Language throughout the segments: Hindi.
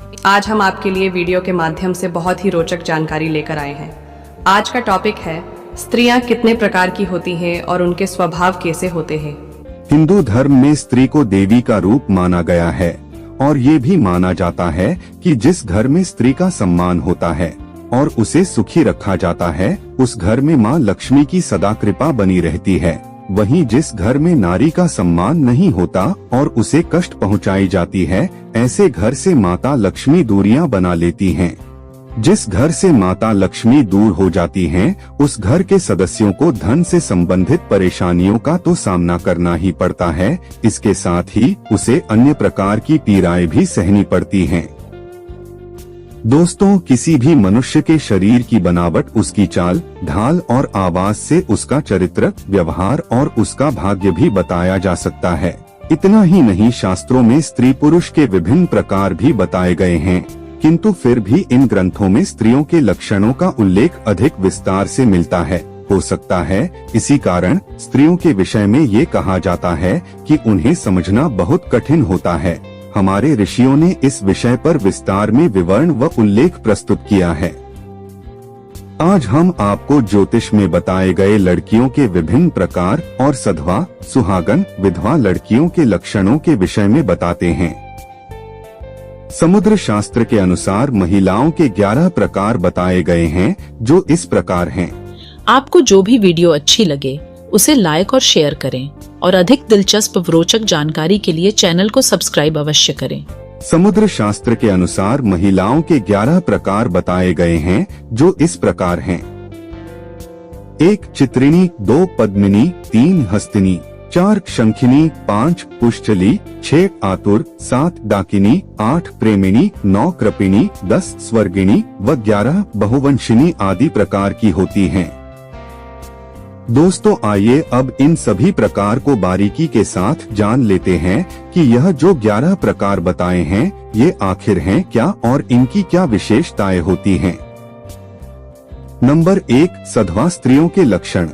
आज हम आपके लिए वीडियो के माध्यम से बहुत ही रोचक जानकारी लेकर आए हैं। आज का टॉपिक है स्त्रियां कितने प्रकार की होती हैं और उनके स्वभाव कैसे होते हैं। हिंदू धर्म में स्त्री को देवी का रूप माना गया है और ये भी माना जाता है कि जिस घर में स्त्री का सम्मान होता है और उसे सुखी रखा जाता है, उस घर में माँ लक्ष्मी की सदा कृपा बनी रहती है। वहीं जिस घर में नारी का सम्मान नहीं होता और उसे कष्ट पहुँचाई जाती है, ऐसे घर से माता लक्ष्मी दूरियां बना लेती हैं। जिस घर से माता लक्ष्मी दूर हो जाती हैं, उस घर के सदस्यों को धन से संबंधित परेशानियों का तो सामना करना ही पड़ता है, इसके साथ ही उसे अन्य प्रकार की पीड़ाएं भी सहनी पड़ती हैं। दोस्तों, किसी भी मनुष्य के शरीर की बनावट उसकी चाल ढाल और आवाज से उसका चरित्र, व्यवहार और उसका भाग्य भी बताया जा सकता है। इतना ही नहीं, शास्त्रों में स्त्री पुरुष के विभिन्न प्रकार भी बताए गए हैं, किंतु फिर भी इन ग्रंथों में स्त्रियों के लक्षणों का उल्लेख अधिक विस्तार से मिलता है। हो सकता है इसी कारण स्त्रियों के विषय में ये कहा जाता है कि उन्हें समझना बहुत कठिन होता है। हमारे ऋषियों ने इस विषय पर विस्तार में विवरण व उल्लेख प्रस्तुत किया है। आज हम आपको ज्योतिष में बताए गए लड़कियों के विभिन्न प्रकार और सधवा, सुहागन, विधवा लड़कियों के लक्षणों के विषय में बताते हैं। समुद्र शास्त्र के अनुसार महिलाओं के 11 प्रकार बताए गए हैं, जो इस प्रकार हैं। आपको जो भी वीडियो अच्छी लगे उसे लाइक और शेयर करें और अधिक दिलचस्प व रोचक जानकारी के लिए चैनल को सब्सक्राइब अवश्य करें। समुद्र शास्त्र के अनुसार महिलाओं के 11 प्रकार बताए गए हैं, जो इस प्रकार हैं। 1 चित्रिणी, 2 पद्मिनी, 3 हस्तिनी, 4 शंखिनी, 5 पुष्चली, 6 आतुर, 7 डाकिनी, 8 प्रेमिनी, 9 कृपिणी, 10 स्वर्गिणी व 11 बहुवंशिनी आदि प्रकार की होती हैं। दोस्तों, आइए अब इन सभी प्रकार को बारीकी के साथ जान लेते हैं कि यह जो 11 प्रकार बताए हैं, ये आखिर हैं क्या और इनकी क्या विशेषताएं होती हैं। नंबर 1, सधवा स्त्रियों के लक्षण।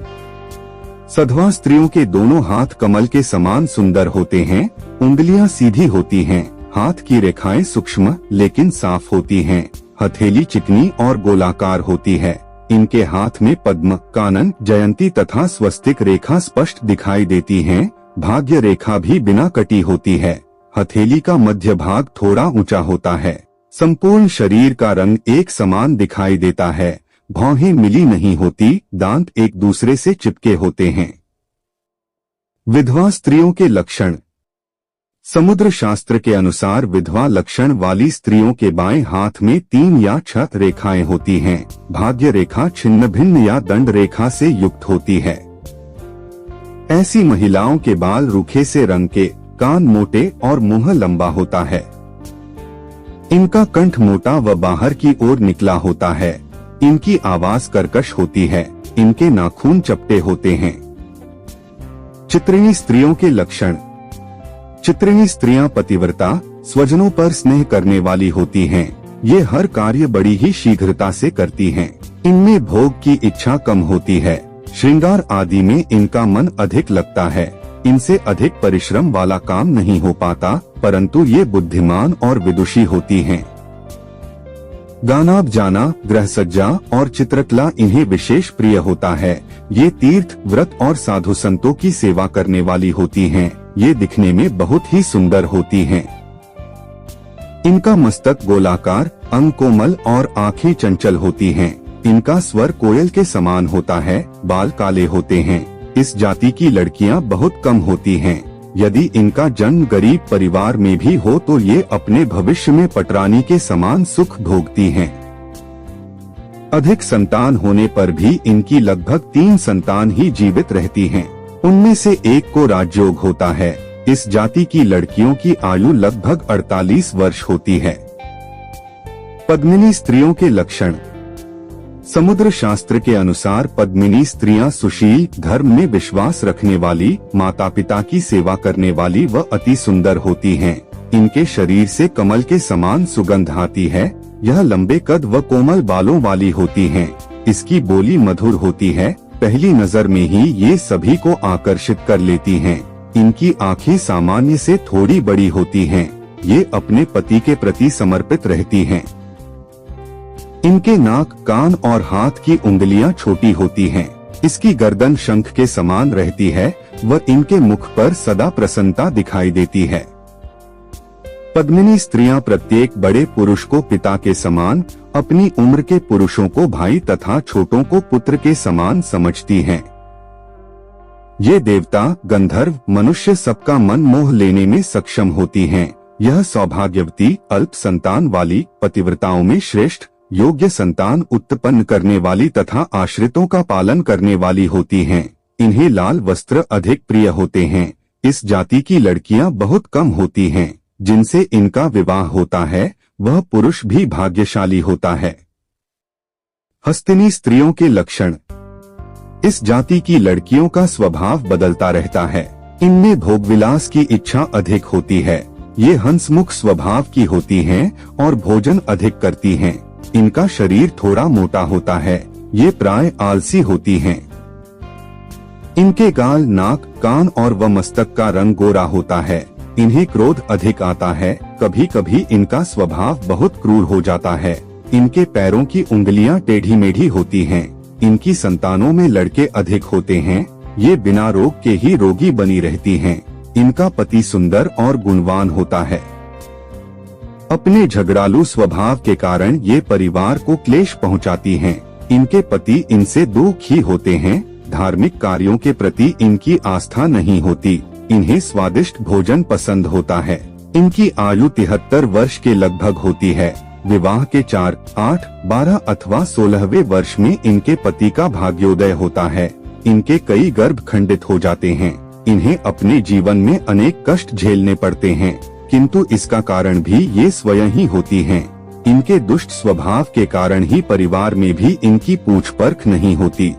सधवा स्त्रियों के दोनों हाथ कमल के समान सुंदर होते हैं, उंगलियां सीधी होती हैं, हाथ की रेखाएं सूक्ष्म लेकिन साफ होती हैं, हथेली चिकनी और गोलाकार होती है। इनके हाथ में पद्म, कानन, जयंती तथा स्वस्तिक रेखा स्पष्ट दिखाई देती हैं। भाग्य रेखा भी बिना कटी होती है। हथेली का मध्य भाग थोड़ा ऊंचा होता है। संपूर्ण शरीर का रंग एक समान दिखाई देता है। भौहें मिली नहीं होती, दांत एक दूसरे से चिपके होते हैं। विधवा स्त्रियों के लक्षण। समुद्र शास्त्र के अनुसार विधवा लक्षण वाली स्त्रियों के बाएं हाथ में 3 या 6 रेखाएं होती हैं। भाग्य रेखा छिन्न भिन्न या दंड रेखा से युक्त होती है। ऐसी महिलाओं के बाल रूखे से रंग के, कान मोटे और मुंह लंबा होता है। इनका कंठ मोटा व बाहर की ओर निकला होता है। इनकी आवाज कर्कश होती है। इनके नाखून चपटे होते हैं। चित्रिणी स्त्रियों के लक्षण। चित्रिणी स्त्रियां पतिव्रता, स्वजनों पर स्नेह करने वाली होती हैं। ये हर कार्य बड़ी ही शीघ्रता से करती हैं। इनमें भोग की इच्छा कम होती है। श्रृंगार आदि में इनका मन अधिक लगता है। इनसे अधिक परिश्रम वाला काम नहीं हो पाता, परंतु ये बुद्धिमान और विदुषी होती हैं। गाना बजाना, गृहसज्जा और चित्रकला इन्हें विशेष प्रिय होता है। ये तीर्थ, व्रत और साधु संतों की सेवा करने वाली होती हैं। ये दिखने में बहुत ही सुंदर होती हैं। इनका मस्तक गोलाकार, अंग कोमल और आंखें चंचल होती हैं। इनका स्वर कोयल के समान होता है। बाल काले होते हैं। इस जाति की लड़कियां बहुत कम होती हैं। यदि इनका जन्म गरीब परिवार में भी हो तो ये अपने भविष्य में पटरानी के समान सुख भोगती हैं। अधिक संतान होने पर भी इनकी लगभग 3 संतान ही जीवित रहती हैं। उनमें से एक को राजयोग होता है। इस जाति की लड़कियों की आयु लगभग 48 वर्ष होती है। पद्मिनी स्त्रियों के लक्षण। समुद्र शास्त्र के अनुसार पद्मिनी स्त्रियां सुशील, धर्म में विश्वास रखने वाली, माता पिता की सेवा करने वाली व अति सुंदर होती हैं। इनके शरीर से कमल के समान सुगंध आती है। यह लंबे कद व कोमल बालों वाली होती हैं। इसकी बोली मधुर होती है। पहली नजर में ही ये सभी को आकर्षित कर लेती हैं। इनकी आंखें सामान्य से थोड़ी बड़ी होती हैं। ये अपने पति के प्रति समर्पित रहती हैं। इनके नाक, कान और हाथ की उंगलियां छोटी होती हैं। इसकी गर्दन शंख के समान रहती है व इनके मुख पर सदा प्रसन्नता दिखाई देती है। पद्मिनी स्त्रियां प्रत्येक बड़े पुरुष को पिता के समान, अपनी उम्र के पुरुषों को भाई तथा छोटों को पुत्र के समान समझती हैं। ये देवता, गंधर्व, मनुष्य सबका मन मोह लेने में सक्षम होती हैं। यह सौभाग्यवती, अल्प संतान वाली, पतिव्रताओं में श्रेष्ठ, योग्य संतान उत्पन्न करने वाली तथा आश्रितों का पालन करने वाली होती हैं। इन्हें लाल वस्त्र अधिक प्रिय होते हैं। इस जाति की लड़कियां बहुत कम होती हैं। जिनसे इनका विवाह होता है वह पुरुष भी भाग्यशाली होता है। हस्तिनी स्त्रियों के लक्षण। इस जाति की लड़कियों का स्वभाव बदलता रहता है। इनमें भोगविलास की इच्छा अधिक होती है। ये हंसमुख स्वभाव की होती हैं और भोजन अधिक करती हैं। इनका शरीर थोड़ा मोटा होता है। ये प्राय आलसी होती हैं। इनके गाल, नाक, कान और व मस्तक का रंग गोरा होता है। इन्हें क्रोध अधिक आता है। कभी कभी इनका स्वभाव बहुत क्रूर हो जाता है। इनके पैरों की उंगलियां टेढ़ी मेढ़ी होती हैं। इनकी संतानों में लड़के अधिक होते हैं। ये बिना रोग के ही रोगी बनी रहती हैं। इनका पति सुंदर और गुणवान होता है। अपने झगड़ालू स्वभाव के कारण ये परिवार को क्लेश पहुंचाती हैं। इनके पति इनसे दुखी होते हैं। धार्मिक कार्यों के प्रति इनकी आस्था नहीं होती। इन्हें स्वादिष्ट भोजन पसंद होता है। इनकी आयु 73 वर्ष के लगभग होती है। विवाह के 4, 8, 12 अथवा 16वें वर्ष में इनके पति का भाग्योदय होता है। इनके कई गर्भ खंडित हो जाते हैं। इन्हें अपने जीवन में अनेक कष्ट झेलने पड़ते हैं, किंतु इसका कारण भी ये स्वयं ही होती हैं। इनके दुष्ट स्वभाव के कारण ही परिवार में भी इनकी पूछ परख नहीं होती।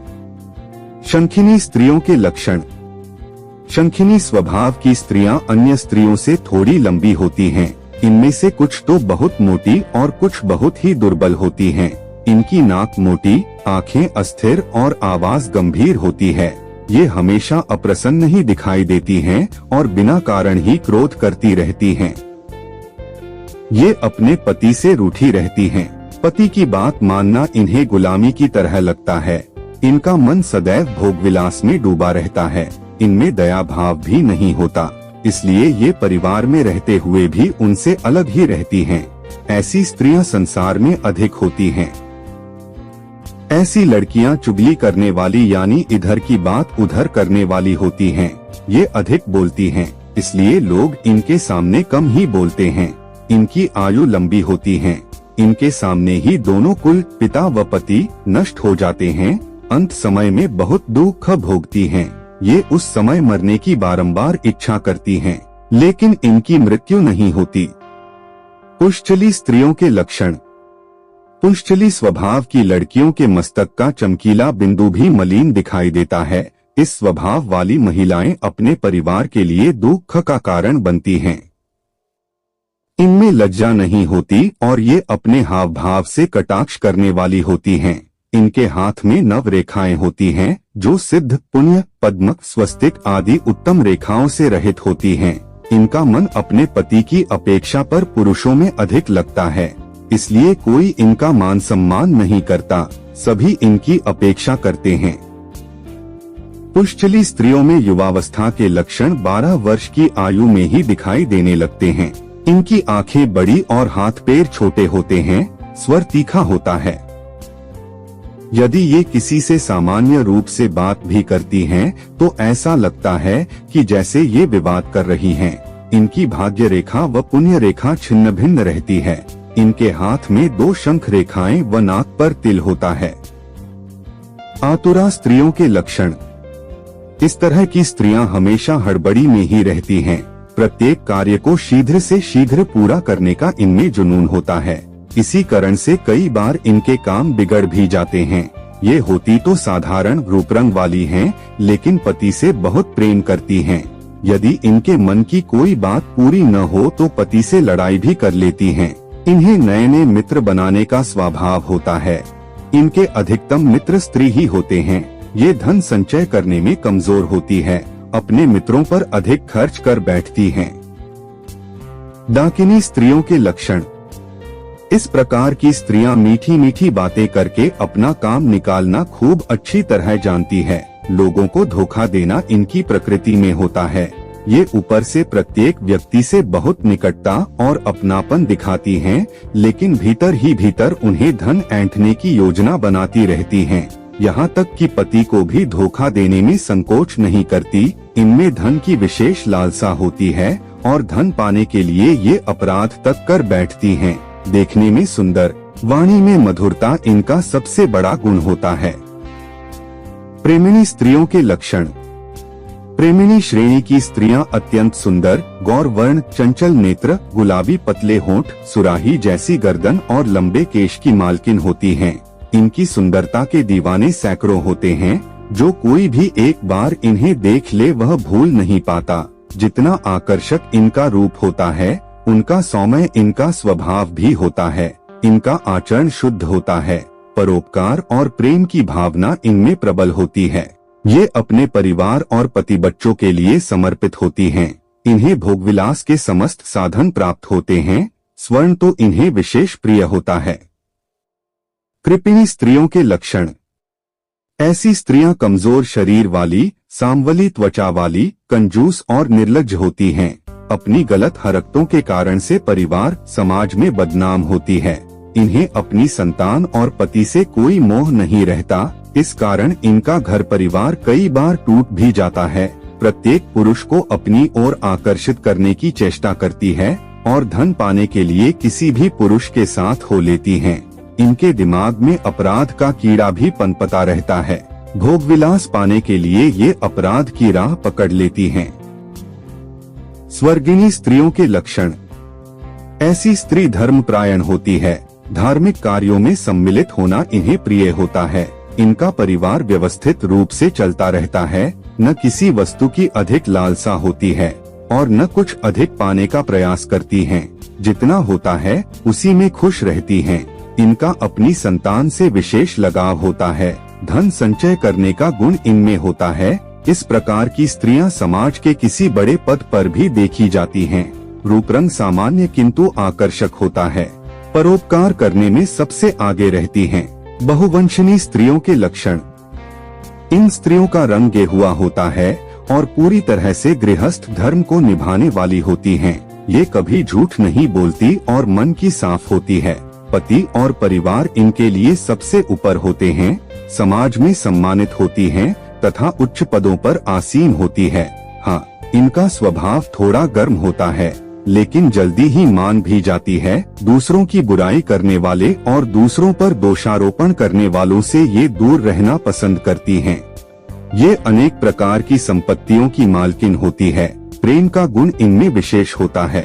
शंखिनी स्त्रियों के लक्षण। शंखिनी स्वभाव की स्त्रियां अन्य स्त्रियों से थोड़ी लंबी होती हैं। इनमें से कुछ तो बहुत मोटी और कुछ बहुत ही दुर्बल होती हैं। इनकी नाक मोटी, आंखें अस्थिर और आवाज गंभीर होती है। ये हमेशा अप्रसन्न ही दिखाई देती हैं और बिना कारण ही क्रोध करती रहती हैं। ये अपने पति से रूठी रहती हैं। पति की बात मानना इन्हें गुलामी की तरह लगता है। इनका मन सदैव भोगविलास में डूबा रहता है। इनमें दया भाव भी नहीं होता, इसलिए ये परिवार में रहते हुए भी उनसे अलग ही रहती हैं। ऐसी स्त्रियां संसार में अधिक होती हैं। ऐसी लड़कियां चुगली करने वाली यानी इधर की बात उधर करने वाली होती हैं। ये अधिक बोलती हैं, इसलिए लोग इनके सामने कम ही बोलते हैं। इनकी आयु लंबी होती है। इनके सामने ही दोनों कुल, पिता व पति, नष्ट हो जाते हैं। अंत समय में बहुत दुख भोगती हैं। ये उस समय मरने की बारंबार इच्छा करती हैं, लेकिन इनकी मृत्यु नहीं होती। पुंश्चली स्त्रियों के लक्षण। पुंश्चली स्वभाव की लड़कियों के मस्तक का चमकीला बिंदु भी मलिन दिखाई देता है। इस स्वभाव वाली महिलाएं अपने परिवार के लिए दुख का कारण बनती हैं। इनमें लज्जा नहीं होती और ये अपने हाव भाव से कटाक्ष करने वाली होती हैं। इनके हाथ में नव रेखाएं होती हैं, जो सिद्ध, पुण्य, पद्म, स्वस्तिक आदि उत्तम रेखाओं से रहित होती हैं। इनका मन अपने पति की अपेक्षा पर पुरुषों में अधिक लगता है, इसलिए कोई इनका मान सम्मान नहीं करता। सभी इनकी अपेक्षा करते हैं। पुंश्चली स्त्रियों में युवावस्था के लक्षण 12 वर्ष की आयु में ही दिखाई देने लगते हैं। इनकी आंखें बड़ी और हाथ पैर छोटे होते हैं। स्वर तीखा होता है। यदि ये किसी से सामान्य रूप से बात भी करती हैं, तो ऐसा लगता है कि जैसे ये विवाद कर रही हैं। इनकी भाग्य रेखा व पुण्य रेखा छिन्न भिन्न रहती है। इनके हाथ में 2 शंख रेखाएं व नाक पर तिल होता है। आतुरा स्त्रियों के लक्षण। इस तरह की स्त्रियां हमेशा हड़बड़ी में ही रहती हैं। प्रत्येक कार्य को शीघ्र से शीघ्र पूरा करने का इनमें जुनून होता है। इसी कारण से कई बार इनके काम बिगड़ भी जाते हैं। ये होती तो साधारण रूप रंग वाली हैं, लेकिन पति से बहुत प्रेम करती हैं। यदि इनके मन की कोई बात पूरी न हो तो पति से लड़ाई भी कर लेती हैं। इन्हें नए नए मित्र बनाने का स्वभाव होता है। इनके अधिकतम मित्र स्त्री ही होते हैं। ये धन संचय करने में कमजोर होती है। अपने मित्रों पर अधिक खर्च कर बैठती हैं। डाकिनी स्त्रियों के लक्षण। इस प्रकार की स्त्रियां मीठी मीठी बातें करके अपना काम निकालना खूब अच्छी तरह जानती है। लोगों को धोखा देना इनकी प्रकृति में होता है। ये ऊपर से प्रत्येक व्यक्ति से बहुत निकटता और अपनापन दिखाती हैं, लेकिन भीतर ही भीतर उन्हें धन ऐंठने की योजना बनाती रहती हैं। यहाँ तक कि पति को भी धोखा देने में संकोच नहीं करती। इनमें धन की विशेष लालसा होती है और धन पाने के लिए ये अपराध तक कर बैठती हैं। देखने में सुंदर, वाणी में मधुरता इनका सबसे बड़ा गुण होता है। प्रेमिणी स्त्रियों के लक्षण। प्रेमिणी श्रेणी की स्त्रियां अत्यंत सुंदर, गौर वर्ण, चंचल नेत्र, गुलाबी पतले होंठ, सुराही जैसी गर्दन और लंबे केश की मालकिन होती हैं। इनकी सुंदरता के दीवाने सैकड़ों होते हैं। जो कोई भी एक बार इन्हें देख ले वह भूल नहीं पाता। जितना आकर्षक इनका रूप होता है, उनका सौम्य इनका स्वभाव भी होता है। इनका आचरण शुद्ध होता है। परोपकार और प्रेम की भावना इनमें प्रबल होती है। ये अपने परिवार और पति बच्चों के लिए समर्पित होती हैं। इन्हें भोगविलास के समस्त साधन प्राप्त होते हैं। स्वर्ण तो इन्हें विशेष प्रिय होता है। कृपिणी स्त्रियों के लक्षण। ऐसी स्त्रियां कमजोर शरीर वाली, सांवली त्वचा वाली, कंजूस और निर्लज्ज होती हैं। अपनी गलत हरकतों के कारण से परिवार समाज में बदनाम होती है। इन्हें अपनी संतान और पति से कोई मोह नहीं रहता। इस कारण इनका घर परिवार कई बार टूट भी जाता है। प्रत्येक पुरुष को अपनी ओर आकर्षित करने की चेष्टा करती है और धन पाने के लिए किसी भी पुरुष के साथ हो लेती हैं। इनके दिमाग में अपराध का कीड़ा भी पनपता रहता है। भोगविलास पाने के लिए ये अपराध की राह पकड़ लेती हैं। स्वर्गिणी स्त्रियों के लक्षण। ऐसी स्त्री धर्मपरायण होती है। धार्मिक कार्यों में सम्मिलित होना इन्हें प्रिय होता है। इनका परिवार व्यवस्थित रूप से चलता रहता है। न किसी वस्तु की अधिक लालसा होती है और न कुछ अधिक पाने का प्रयास करती हैं। जितना होता है उसी में खुश रहती हैं। इनका अपनी संतान से विशेष लगाव होता है। धन संचय करने का गुण इनमें होता है। इस प्रकार की स्त्रियां समाज के किसी बड़े पद पर भी देखी जाती हैं। रूप रंग सामान्य किंतु आकर्षक होता है। परोपकार करने में सबसे आगे रहती हैं। बहुवंशनी स्त्रियों के लक्षण। इन स्त्रियों का रंग गेहुआ होता है और पूरी तरह से गृहस्थ धर्म को निभाने वाली होती हैं। ये कभी झूठ नहीं बोलती और मन की साफ होती है। पति और परिवार इनके लिए सबसे ऊपर होते हैं। समाज में सम्मानित होती हैं तथा उच्च पदों पर आसीन होती है। हाँ, इनका स्वभाव थोड़ा गर्म होता है, लेकिन जल्दी ही मान भी जाती है। दूसरों की बुराई करने वाले और दूसरों पर दोषारोपण करने वालों से ये दूर रहना पसंद करती हैं। ये अनेक प्रकार की संपत्तियों की मालकिन होती है। प्रेम का गुण इनमें विशेष होता है।